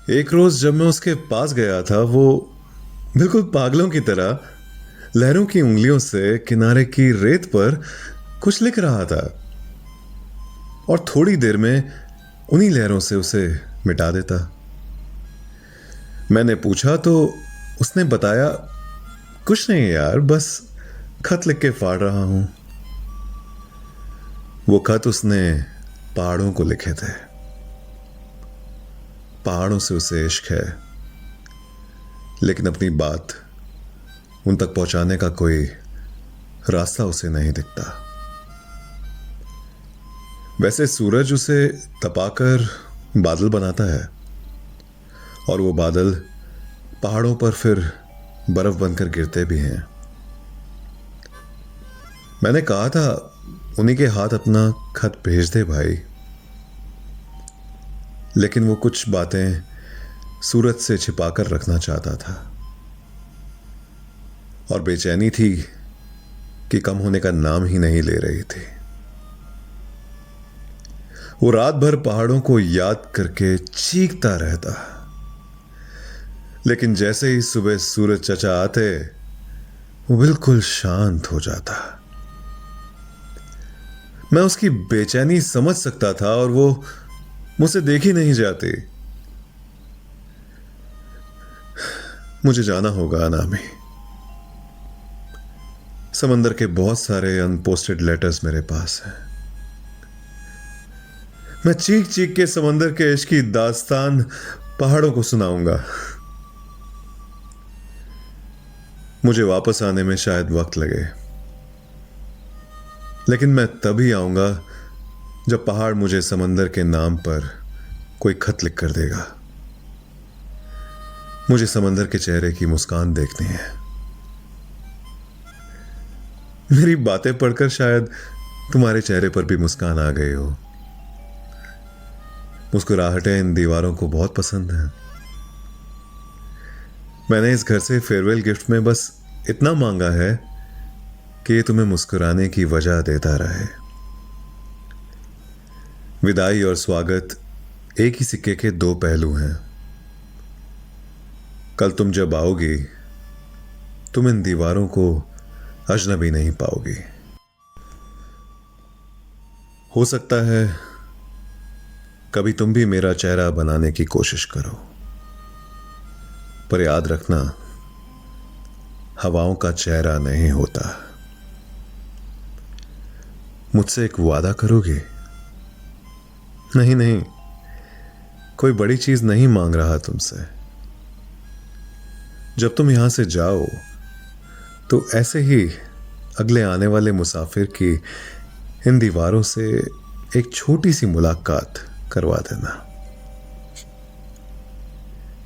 एक रोज जब मैं उसके पास गया था, वो बिल्कुल पागलों की तरह लहरों की उंगलियों से किनारे की रेत पर कुछ लिख रहा था और थोड़ी देर में उन्हीं लहरों से उसे मिटा देता। मैंने पूछा तो उसने बताया, कुछ नहीं यार, बस खत लिख के फाड़ रहा हूं। वो खत उसने पहाड़ों को लिखे थे। पहाड़ों से उसे इश्क है, लेकिन अपनी बात उन तक पहुंचाने का कोई रास्ता उसे नहीं दिखता। वैसे सूरज उसे तपाकर बादल बनाता है और वो बादल पहाड़ों पर फिर बर्फ बनकर गिरते भी हैं। मैंने कहा था उन्हीं के हाथ अपना खत भेज दे भाई, लेकिन वो कुछ बातें सूरज से छिपाकर रखना चाहता था और बेचैनी थी कि कम होने का नाम ही नहीं ले रही थी। वो रात भर पहाड़ों को याद करके चीखता रहता, लेकिन जैसे ही सुबह सूरज चचा आते वो बिल्कुल शांत हो जाता। मैं उसकी बेचैनी समझ सकता था और वो मुझसे देखी नहीं जाती। मुझे जाना होगा अनामी। समंदर के बहुत सारे अनपोस्टेड लेटर्स मेरे पास हैं। मैं चीख चीख के समंदर के इश्क की दास्तान पहाड़ों को सुनाऊंगा। मुझे वापस आने में शायद वक्त लगे, लेकिन मैं तभी आऊंगा जब पहाड़ मुझे समंदर के नाम पर कोई खत लिख कर देगा। मुझे समंदर के चेहरे की मुस्कान देखनी है। मेरी बातें पढ़कर शायद तुम्हारे चेहरे पर भी मुस्कान आ गई हो। मुस्कुराहटें इन दीवारों को बहुत पसंद हैं। मैंने इस घर से फेयरवेल गिफ्ट में बस इतना मांगा है कि ये तुम्हें मुस्कुराने की वजह देता रहे। विदाई और स्वागत एक ही सिक्के के दो पहलू हैं। कल तुम जब आओगी, तुम इन दीवारों को अजनबी नहीं पाओगी। हो सकता है कभी तुम भी मेरा चेहरा बनाने की कोशिश करो, पर याद रखना, हवाओं का चेहरा नहीं होता। मुझसे एक वादा करोगे? नहीं नहीं, कोई बड़ी चीज नहीं मांग रहा तुमसे। जब तुम यहां से जाओ तो ऐसे ही अगले आने वाले मुसाफिर की इन दीवारों से एक छोटी सी मुलाकात करवा देना।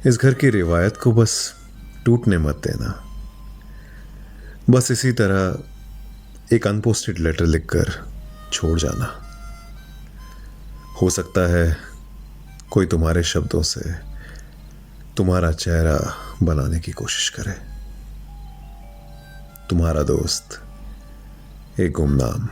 इस घर की रिवायत को बस टूटने मत देना। बस इसी तरह एक अनपोस्टेड लेटर लिखकर छोड़ जाना। हो सकता है कोई तुम्हारे शब्दों से तुम्हारा चेहरा बनाने की कोशिश करे। तुम्हारा दोस्त, एक गुमनाम।